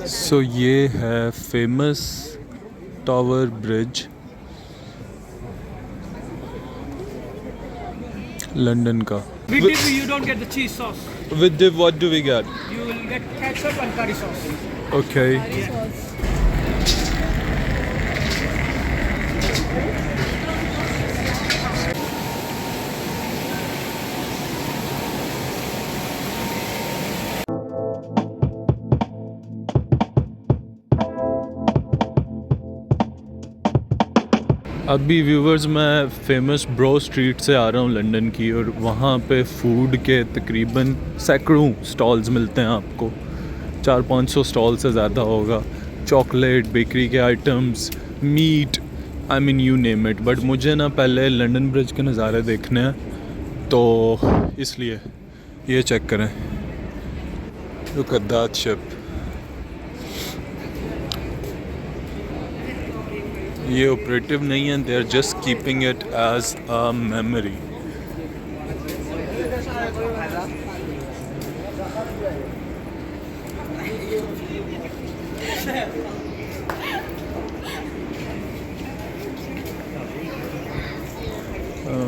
सो ये है famous tower bridge London का। With dip, you don't get the cheese sauce. With dip, what do we get? You will get ketchup and curry sauce. Okay. अभी viewers मैं famous bro street से आ रहा हूँ London की, और वहाँ पे फ़ूड के तकरीबन सैकड़ों स्टॉल्स मिलते हैं आपको। 400-500 स्टॉल से ज़्यादा होगा। चॉकलेट, बेकरी के items, meat, I mean you name it. But मुझे ना पहले लंदन ब्रिज के नज़ारे देखने हैं, तो इसलिए ये चेक करें। Look at that ship. ये ऑपरेटिव नहीं है, they are just keeping it as a memory.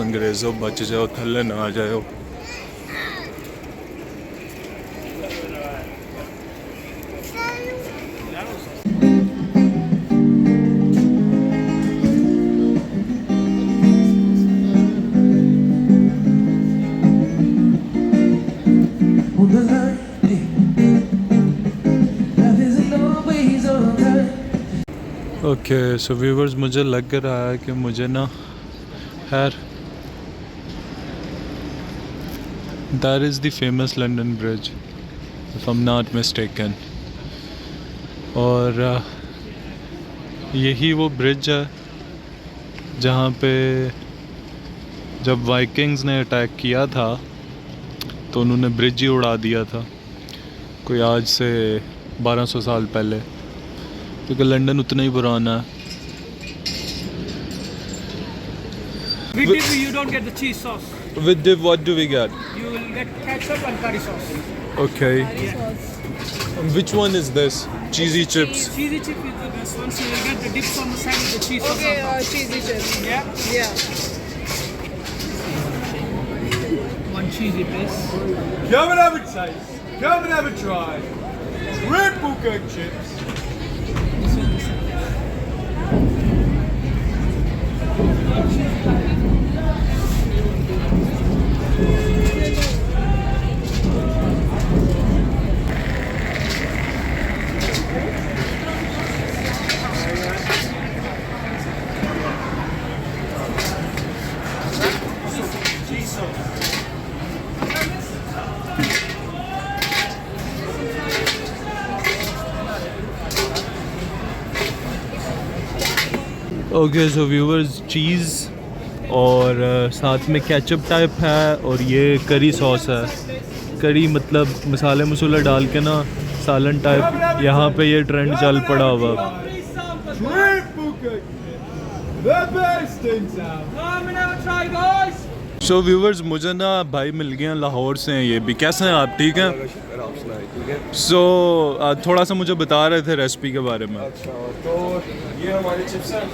अंग्रेज़ों बच जाओ, थल्ले ना आ जाओ। ओके सो व्यूवर्स, मुझे लग रहा है कि मुझे ना खैर that is the famous London bridge if I am not mistaken. और यही वो ब्रिज है जहाँ पे जब वाइकिंग्स ने अटैक किया था तो उन्होंने ब्रिज ही उड़ा दिया था, कोई आज से 1200 साल पहले, क्योंकि लंदन उतना ही पुराना है। With dip, you don't get the cheese sauce. With dip, what do we get? You will get ketchup and curry sauce. Okay. Which one is this? Cheesy chips. Cheesy chip is the best one, so you'll get the dips on the side with the cheese sauce. Okay, cheesy chips. Yeah? Yeah. One cheesy please. Come and have a taste. Come and have a try. Red Bull Coke chips. Okay so viewers, cheese और साथ में ketchup type है, और ये curry sauce है। करी मतलब मसाले मसूला डाल के ना सालन टाइप, यहाँ पे ये ट्रेंड चल पड़ा हुआ। Red Bull Coke chips. The best in town. Come and have a try, guys. So viewers, मुझे ना भाई मिल गए हैं, लाहौर से हैं ये भी। कैसे हैं आप? ठीक हैं? सो थोड़ा सा मुझे बता रहे थे रेसिपी के बारे में। अच्छा, तो ये हमारे चिप्स हैं।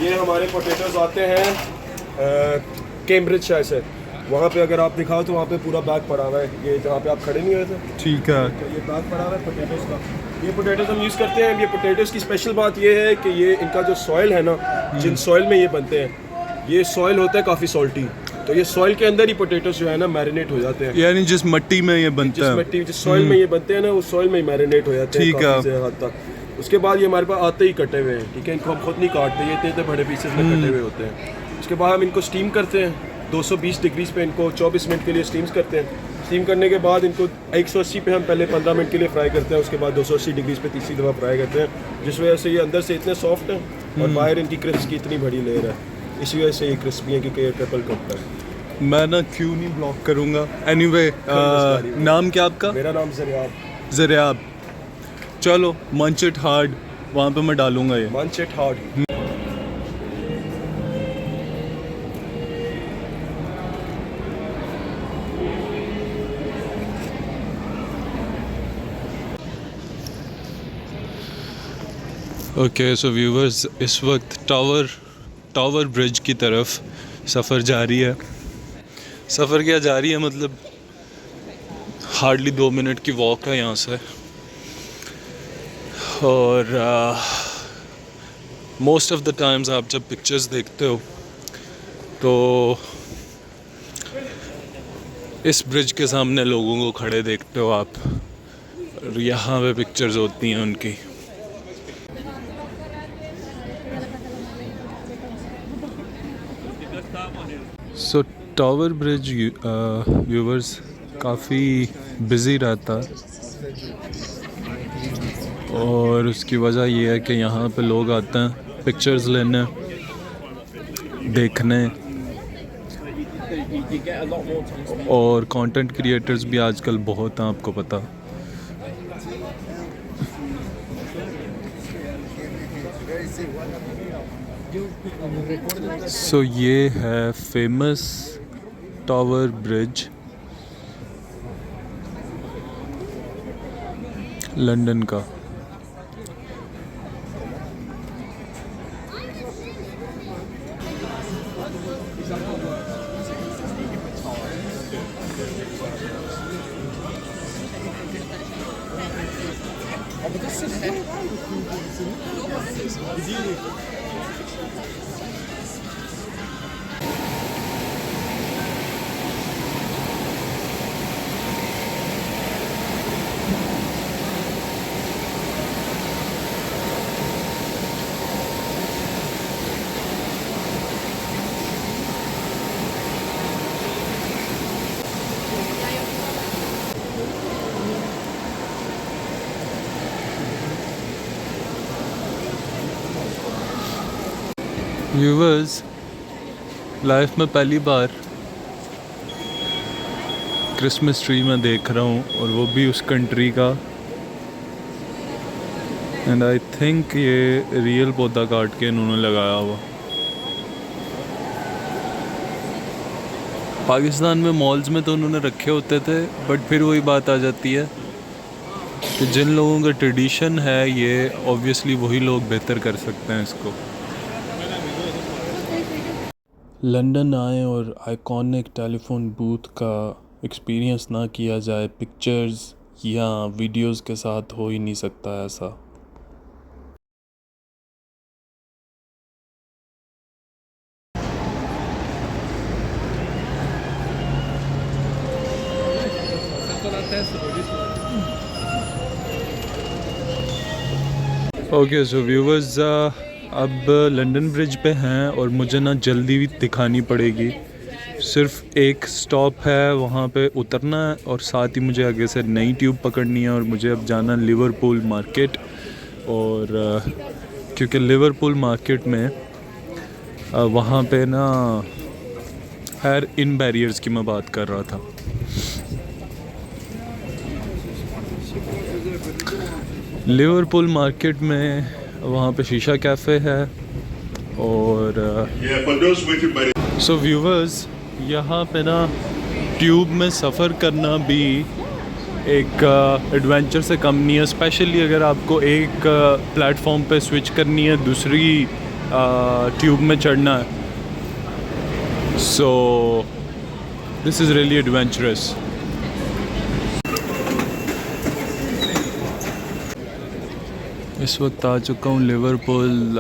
ये हमारे पोटैटोज आते हैं कैम्ब्रिज शायर से। वहाँ पे अगर आप दिखाओ तो वहाँ पे पूरा बैग पड़ा हुआ है, ये जहाँ पे आप खड़े नहीं हुए थे। ठीक है। तो ये बैग पड़ा हुआ है पोटैटोज का। ये पोटैटोज हम यूज़ करते हैं। ये पोटैटोज की स्पेशल बात ये है कि ये इनका जो सॉइल है ना, जिन सॉइल में ये बनते हैं, ये सॉइल होता है काफ़ी सॉल्टी। तो ये सॉइल के अंदर ही पोटैटोज जो है ना मैरिनेट हो जाते हैं। यानी जिस मिट्टी में ये बनता है, जिस सॉइल में ये बनते हैं ना, उस सॉइल में ही मैरिनेट हो जाते हैं। ठीक है। काफ़ी हद तक। उसके बाद ये हमारे पास आते ही कटे हुए हैं, ठीक है। इनको हम खुद नहीं काटते, ये इतने बड़े पीसेस में कटे हुए होते हैं। उसके बाद हम इनको स्टीम करते हैं 220 डिग्रीज पे। इनको 24 मिनट के लिए स्टीम्स करते हैं। स्टीम करने के बाद इनको 180 पे हम पहले 15 मिनट के लिए फ्राई करते हैं। उसके बाद 280 डिग्रीज पे तीसरी दफ़ा फ्राई करते हैं, जिस वजह से ये अंदर से इतने सॉफ्ट हैं और बाहर इनकी क्रिस्प की इतनी बड़ी लेयर है। इसी वजह से ये क्रिस्पी है, क्योंकि ये ट्रिपल कप है। मैं ना क्यों नहीं ब्लॉक करूँगा। एनीवे, नाम क्या आपका? मेरा नाम ज़रियाब। ज़रियाब। चलो मंच इट हार्ड, वहाँ पे मैं डालूँगा ये। मंच it hard. Okay so viewers, इस वक्त टावर ब्रिज की तरफ सफ़र जारी है। सफ़र क्या जारी है, मतलब हार्डली 2 मिनट की वॉक है यहाँ से। और मोस्ट ऑफ द टाइम्स आप जब पिक्चर्स देखते हो तो इस ब्रिज के सामने लोगों को खड़े देखते हो आप, और यहाँ पे पिक्चर्स होती हैं उनकी। सो टावर ब्रिज व्यूवर्स काफ़ी बिज़ी रहता है, और उसकी वजह ये है कि यहाँ पे लोग आते हैं पिक्चर्स लेने, देखने, और कंटेंट क्रिएटर्स भी आजकल बहुत हैं, आपको पता। सो ये है फेमस टावर ब्रिज लंदन का। व्यूवर्स, लाइफ में पहली बार क्रिसमस ट्री मैं देख रहा हूँ, और वो भी उस कंट्री का। एंड आई थिंक ये रियल पौधा काट के इन्होंने लगाया हुआ। पाकिस्तान में मॉल्स में तो उन्होंने रखे होते थे, बट फिर वही बात आ जाती है कि जिन लोगों का ट्रेडिशन है ये, ऑब्वियसली वही लोग बेहतर कर सकते हैं इसको। लंदन आए और आइकॉनिक टेलीफोन बूथ का एक्सपीरियंस ना किया जाए पिक्चर्स या वीडियोस के साथ, हो ही नहीं सकता ऐसा। ओके सो व्यूवर्स, अब लंदन ब्रिज पे हैं और मुझे ना जल्दी भी दिखानी पड़ेगी। सिर्फ एक स्टॉप है, वहाँ पे उतरना है, और साथ ही मुझे आगे से नई ट्यूब पकड़नी है, और मुझे अब जाना लिवरपूल मार्केट। और क्योंकि लिवरपूल मार्केट में वहाँ पे ना खैर इन बैरियर्स की मैं बात कर रहा था। लिवरपूल मार्केट में वहाँ पे शीशा कैफ़े है। और सो व्यूवर्स, यहाँ पे ना ट्यूब में सफ़र करना भी एक एडवेंचर से कम नहीं है, स्पेशली अगर आपको एक प्लेटफॉर्म पे स्विच करनी है, दूसरी ट्यूब में चढ़ना है। So this is really adventurous. इस वक्त आ चुका हूँ लिवरपूल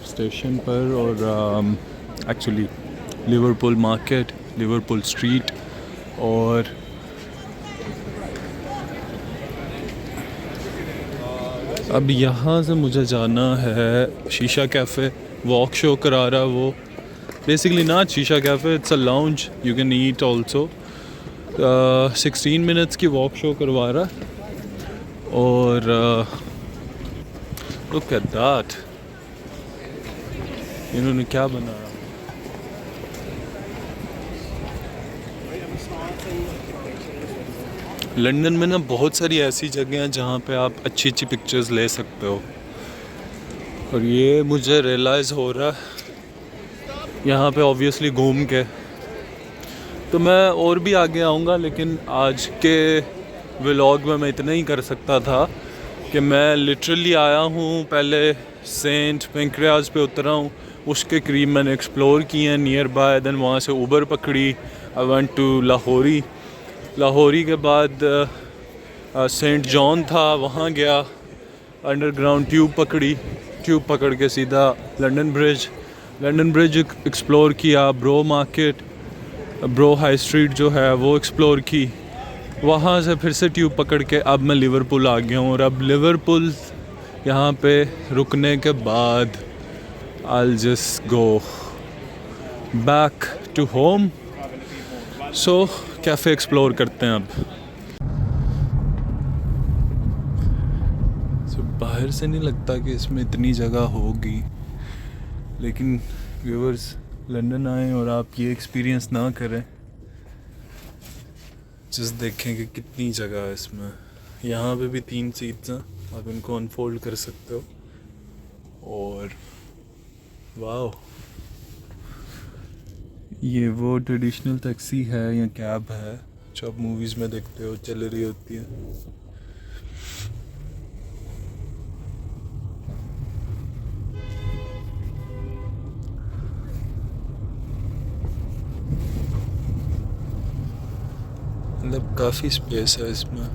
स्टेशन पर, और actually Liverpool market, Liverpool street. और अब यहाँ से मुझे जाना है शीशा कैफ़े। वॉक शो करा रहा वो, बेसिकली नॉट शीशा cafe, it's a lounge, you can eat also. 16 minutes की वॉक शो करवा रहा। और Look at that, इन्होंने क्या बनाया। लंदन में ना बहुत सारी ऐसी जगह हैं जहाँ पे आप अच्छी अच्छी पिक्चर्स ले सकते हो, और ये मुझे रियलाइज़ हो रहा है यहाँ पे ऑब्वियसली घूम के। तो मैं और भी आगे आऊँगा, लेकिन आज के व्लॉग में मैं इतना ही कर सकता था कि मैं लिटरली आया हूँ, पहले सेंट पेंक्रियाज पे उतरा हूँ, उसके करीब मैंने एक्सप्लोर किए हैं नियर बाय, देन वहाँ से उबर पकड़ी, I went to Lahori. Lahori के बाद सेंट जॉन था, वहाँ गया, अंडरग्राउंड ट्यूब पकड़ी, ट्यूब पकड़ के सीधा लंदन ब्रिज एक्सप्लोर किया, bro market, bro high street जो है वो एक्सप्लोर की, वहाँ से फिर से ट्यूब पकड़ के अब मैं लिवरपूल आ गया हूँ। और अब लिवरपूल यहाँ पे रुकने के बाद I'll just go back to home. So cafe explore करते हैं अब। So, बाहर से नहीं लगता कि इसमें इतनी जगह होगी, लेकिन व्यूअर्स लंदन आए और आप ये एक्सपीरियंस ना करें, जस्ट देखें कि कितनी जगह है इसमें। यहाँ पे भी 3 सीट्स हैं, आप इनको अनफोल्ड कर सकते हो, और वाओ, ये वो ट्रेडिशनल टैक्सी है या कैब है जो आप मूवीज़ में देखते हो चल रही होती है। मतलब काफ़ी स्पेस है इसमें।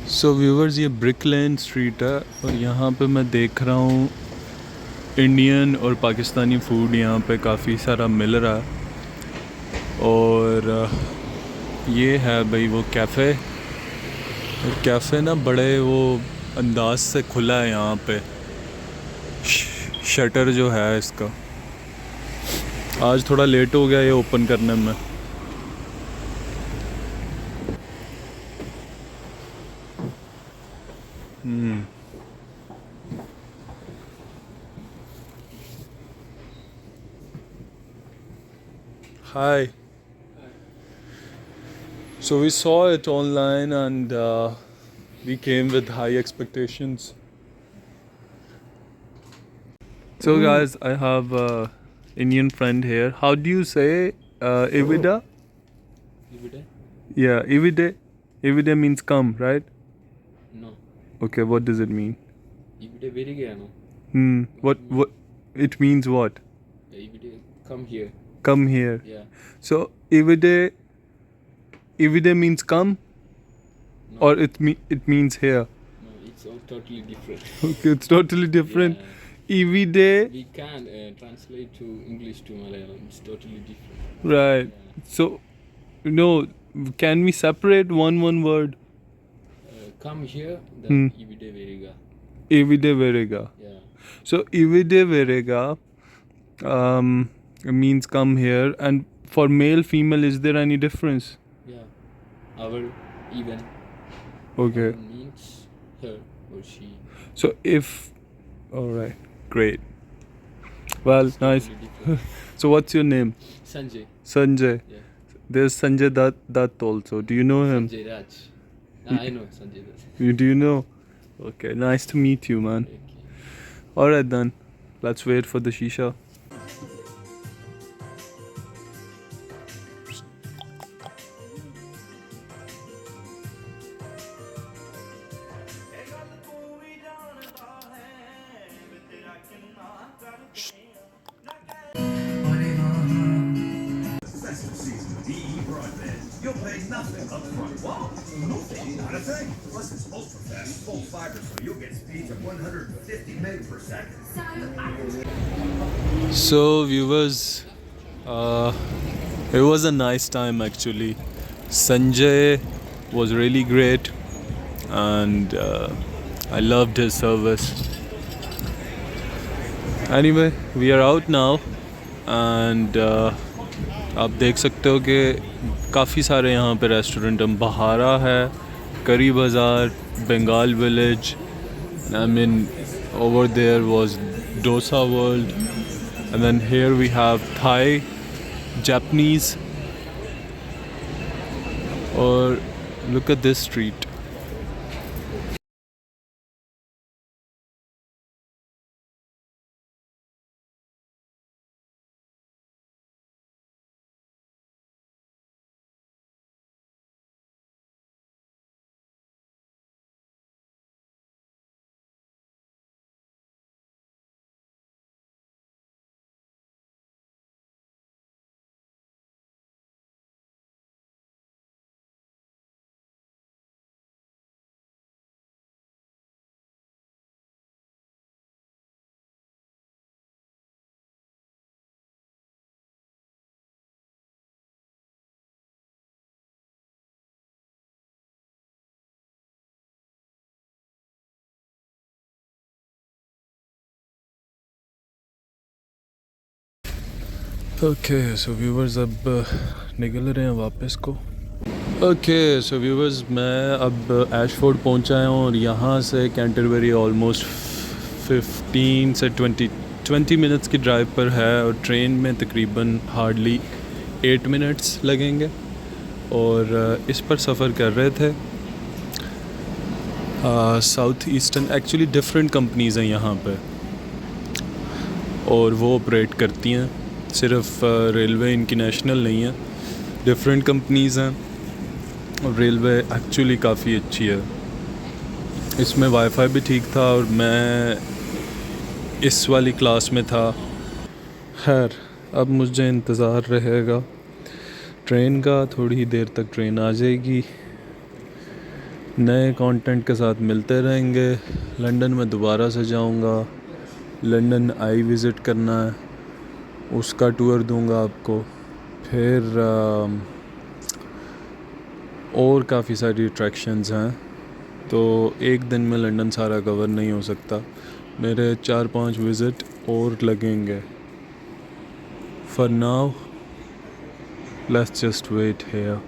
सो व्यूवर्स, ये ब्रिक लेन स्ट्रीट है और यहाँ पे मैं देख रहा हूँ इंडियन और पाकिस्तानी फूड यहाँ पे काफ़ी सारा मिल रहा है। और ये है भाई वो कैफ़े, और कैफ़े ना बड़े वो अंदाज से खुला है यहाँ पे, शटर जो है इसका। आज थोड़ा लेट हो गया ये ओपन करने में। Hi. So we saw it online and we came with high expectations. So guys, I have a Indian friend here. How do you say Evida? Everyday? Yeah, Evide. Evide means come, right? No. Okay, what does it mean? Everyday very gaya no. What it means what? Everyday come here. Come here. Yeah. So Evide means come, No. or it means here. No, it's all totally different. Okay, it's totally different. Yeah. Evide, We can't translate to English to Malayalam. It's totally different. right? Yeah. So, no, can we separate one word? Come here, then everyday veriga. Evide verega. Yeah. So Evide verega means come here, and for male female is there any difference? Yeah. Our even. Okay. Our means her or she. So if, all right, great. Well, It's nice. totally different. So what's your name? Sanjay. Sanjay. Yeah. There's Sanjay Dutt also. Do you know him? Sanjay Raj. I know Sanjay Raj. Do you know? Okay, nice to meet you, man. Okay. All right then, let's wait for the shisha. Festive season with EE Broadband. You'll pay nothing up front. Wow, not a thing. Plus, it's ultra fast, full fiber, so you'll get speeds of 150 meg per second. So viewers, it was a nice time actually. Sanjay was really great, and I loved his service. Anyway, we are out now, and आप देख सकते हो कि काफ़ी सारे यहाँ पे restaurant हैं। बहारा है, curry bazaar, Bengal village, I mean over there was Dosa World, and then here we have Thai, Japanese, or look at this street. Okay so viewers अब निकल रहे हैं वापस को। ओके सो व्यूवर्स मैं अब एशफोर्ड पहुंचा हूँ और यहाँ से कैंटरबरी ऑलमोस्ट 15 से 20 मिनट्स की ड्राइव पर है और ट्रेन में तकरीबन हार्डली 8 मिनट्स लगेंगे और इस पर सफ़र कर रहे थे। South eastern actually different companies हैं यहाँ पे और वो ऑपरेट करती हैं, सिर्फ रेलवे इनकी नेशनल नहीं है, डिफरेंट कंपनीज़ हैं और रेलवे एक्चुअली काफ़ी अच्छी है। इसमें वाईफाई भी ठीक था और मैं इस वाली क्लास में था। खैर अब मुझे इंतज़ार रहेगा ट्रेन का, थोड़ी ही देर तक ट्रेन आ जाएगी, नए कंटेंट के साथ मिलते रहेंगे। लंदन में दोबारा से जाऊंगा, लंदन आई विज़िट करना है, उसका टूर दूंगा आपको। फिर और काफ़ी सारी अट्रैक्शंस हैं, तो एक दिन में लंदन सारा कवर नहीं हो सकता, मेरे 4-5 विज़िट और लगेंगे। For now let's just wait here.